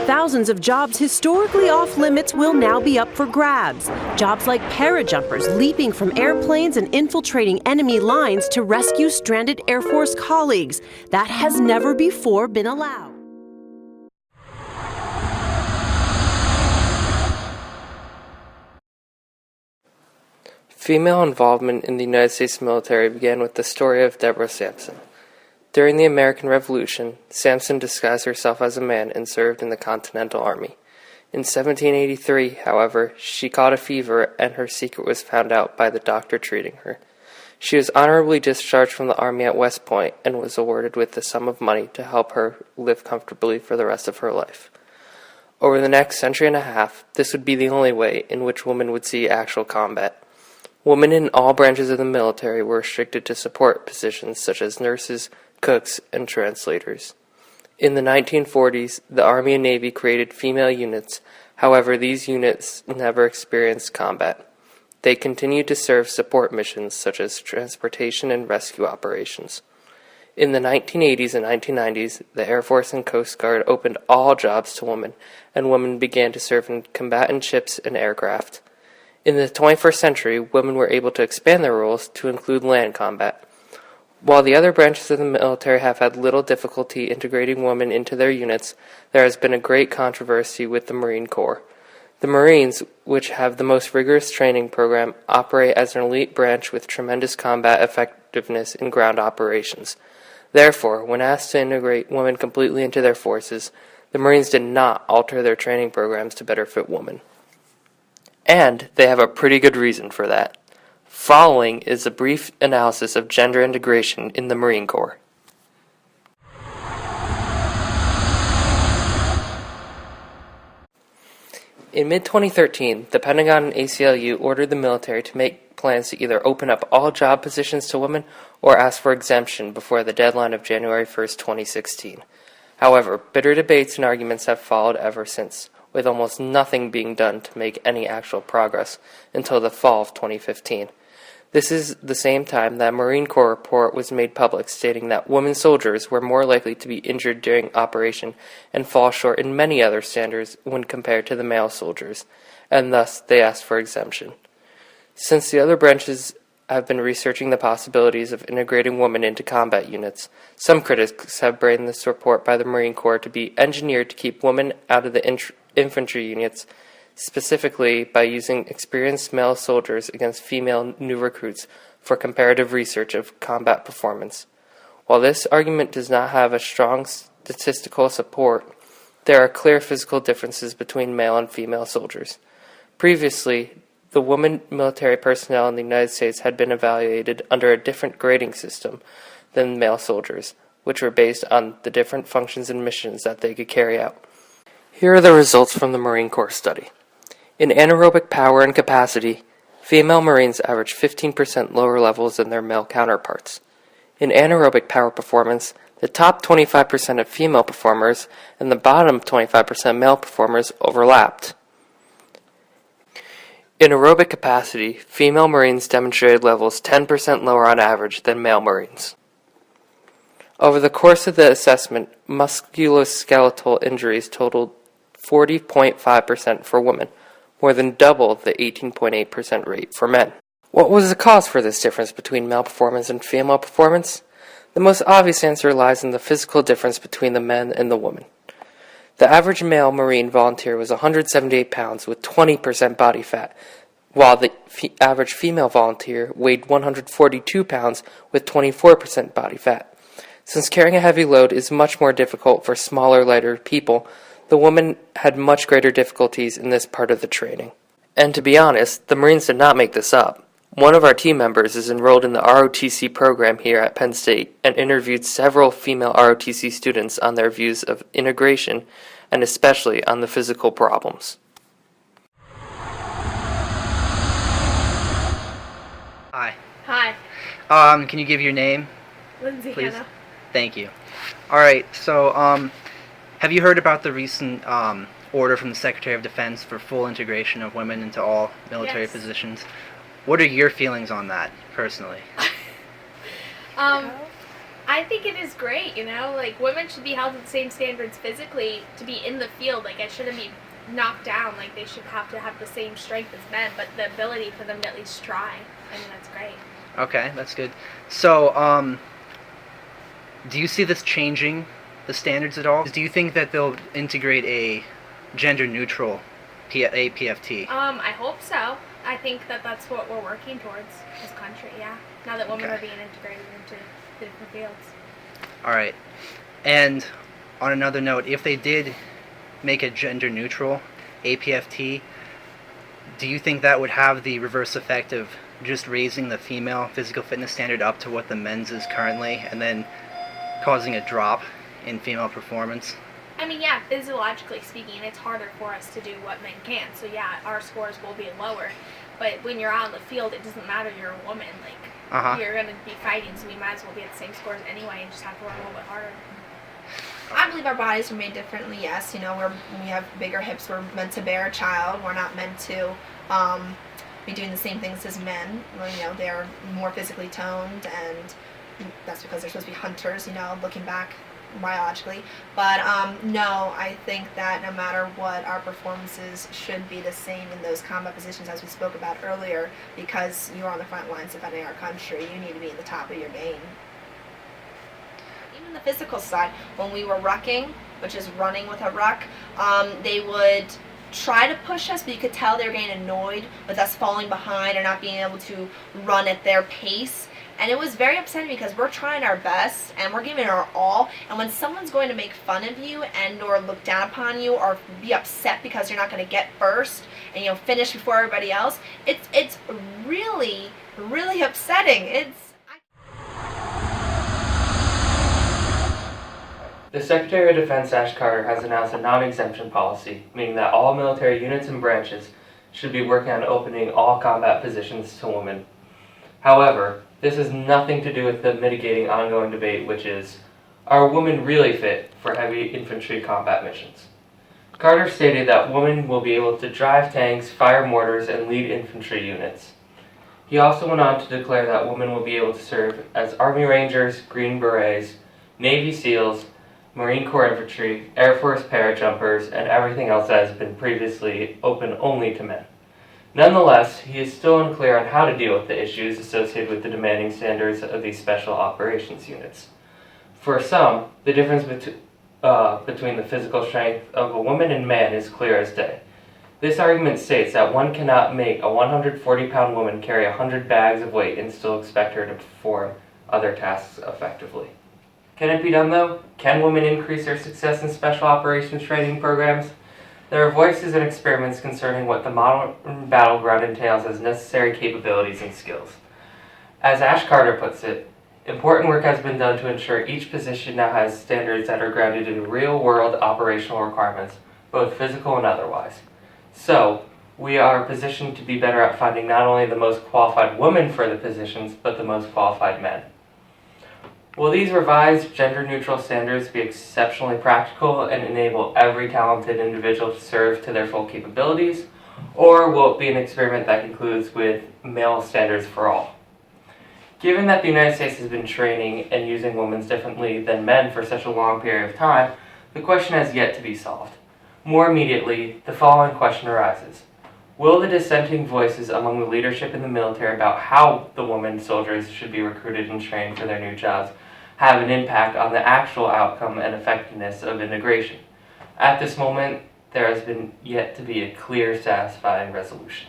Thousands of jobs historically off limits will now be up for grabs. Jobs like parajumpers leaping from airplanes and infiltrating enemy lines to rescue stranded Air Force colleagues. That has never before been allowed. Female involvement in the United States military began with the story of Deborah Sampson. During the American Revolution, Sampson disguised herself as a man and served in the Continental Army. In 1783, however, she caught a fever and her secret was found out by the doctor treating her. She was honorably discharged from the Army at West Point and was awarded with a sum of money to help her live comfortably for the rest of her life. Over the next century and a half, this would be the only way in which women would see actual combat. Women in all branches of the military were restricted to support positions such as nurses, cooks, and translators. In the 1940s, the Army and Navy created female units. However, these units never experienced combat. They continued to serve support missions such as transportation and rescue operations. In the 1980s and 1990s, the Air Force and Coast Guard opened all jobs to women, and women began to serve in combatant ships and aircraft. In the 21st century, women were able to expand their roles to include land combat. While the other branches of the military have had little difficulty integrating women into their units, there has been a great controversy with the Marine Corps. The Marines, which have the most rigorous training program, operate as an elite branch with tremendous combat effectiveness in ground operations. Therefore, when asked to integrate women completely into their forces, the Marines did not alter their training programs to better fit women. And they have a pretty good reason for that. Following is a brief analysis of gender integration in the Marine Corps. In mid-2013, the Pentagon and ACLU ordered the military to make plans to either open up all job positions to women or ask for exemption before the deadline of January 1st, 2016. However, bitter debates and arguments have followed ever since, with almost nothing being done to make any actual progress until the fall of 2015. This is the same time that a Marine Corps report was made public stating that women soldiers were more likely to be injured during operation and fall short in many other standards when compared to the male soldiers, and thus they asked for exemption. Since the other branches have been researching the possibilities of integrating women into combat units, some critics have blamed this report by the Marine Corps to be engineered to keep women out of the infantry units, specifically by using experienced male soldiers against female new recruits for comparative research of combat performance. While this argument does not have a strong statistical support, there are clear physical differences between male and female soldiers. Previously, the women military personnel in the United States had been evaluated under a different grading system than male soldiers, which were based on the different functions and missions that they could carry out. Here are the results from the Marine Corps study. In anaerobic power and capacity, female Marines average 15% lower levels than their male counterparts. In anaerobic power performance, the top 25% of female performers and the bottom 25% male performers overlapped. In aerobic capacity, female Marines demonstrated levels 10% lower on average than male Marines. Over the course of the assessment, musculoskeletal injuries totaled 40.5% for women, more than double the 18.8% rate for men. What was the cause for this difference between male performance and female performance? The most obvious answer lies in the physical difference between the men and the women. The average male Marine volunteer was 178 pounds with 20% body fat, while the average female volunteer weighed 142 pounds with 24% body fat. Since carrying a heavy load is much more difficult for smaller, lighter people, the women had much greater difficulties in this part of the training. And to be honest, the Marines did not make this up. One of our team members is enrolled in the ROTC program here at Penn State and interviewed several female ROTC students on their views of integration and especially on the physical problems. Hi. Hi. Can you give your name, Lindsay please? Hanna. Thank you. All right, so have you heard about the recent order from the Secretary of Defense for full integration of women into all military Yes. positions? What are your feelings on that, personally? I think it is great, like women should be held to the same standards physically to be in the field. Like it shouldn't be knocked down. Like they should have to have the same strength as men, but the ability for them to at least try. I mean, that's great. Okay, that's good. So, do you see this changing the standards at all? Do you think that they'll integrate a gender-neutral APFT? I hope so. I think that that's what we're working towards as a country, yeah. Now that women are being integrated into the different fields. All right. And on another note, if they did make a gender-neutral APFT, do you think that would have the reverse effect of just raising the female physical fitness standard up to what the men's is currently, and then causing a drop in female performance? I mean, yeah, physiologically speaking, it's harder for us to do what men can. So yeah, our scores will be lower. But when you're out in the field, it doesn't matter. You're a woman. Like you're going to be fighting, so we might as well be at the same scores anyway, and just have to work a little bit harder. I believe our bodies are made differently. Yes, we have bigger hips. We're meant to bear a child. We're not meant to be doing the same things as men. They're more physically toned, and that's because they're supposed to be hunters. Looking back biologically. But no, I think that no matter what, our performances should be the same in those combat positions as we spoke about earlier, because you're on the front lines defending our country. You need to be at the top of your game. Even the physical side, when we were rucking, which is running with a ruck, they would try to push us, but you could tell they were getting annoyed with us falling behind or not being able to run at their pace. And it was very upsetting because we're trying our best and we're giving our all, and when someone's going to make fun of you and or look down upon you or be upset because you're not going to get first and finish before everybody else, it's really, really upsetting. The Secretary of Defense, Ash Carter, has announced a non-exemption policy, meaning that all military units and branches should be working on opening all combat positions to women. However, this has nothing to do with the mitigating ongoing debate, which is, are women really fit for heavy infantry combat missions? Carter stated that women will be able to drive tanks, fire mortars, and lead infantry units. He also went on to declare that women will be able to serve as Army Rangers, Green Berets, Navy SEALs, Marine Corps Infantry, Air Force parajumpers, and everything else that has been previously open only to men. Nonetheless, he is still unclear on how to deal with the issues associated with the demanding standards of these special operations units. For some, the difference between the physical strength of a woman and man is clear as day. This argument states that one cannot make a 140-pound woman carry 100 bags of weight and still expect her to perform other tasks effectively. Can it be done, though? Can women increase their success in special operations training programs? There are voices and experiments concerning what the modern battleground entails as necessary capabilities and skills. As Ash Carter puts it, important work has been done to ensure each position now has standards that are grounded in real-world operational requirements, both physical and otherwise. So, we are positioned to be better at finding not only the most qualified women for the positions, but the most qualified men. Will these revised gender-neutral standards be exceptionally practical and enable every talented individual to serve to their full capabilities, or will it be an experiment that concludes with male standards for all? Given that the United States has been training and using women differently than men for such a long period of time, the question has yet to be solved. More immediately, the following question arises. Will the dissenting voices among the leadership in the military about how the women soldiers should be recruited and trained for their new jobs have an impact on the actual outcome and effectiveness of integration? At this moment, there has been yet to be a clear, satisfying resolution.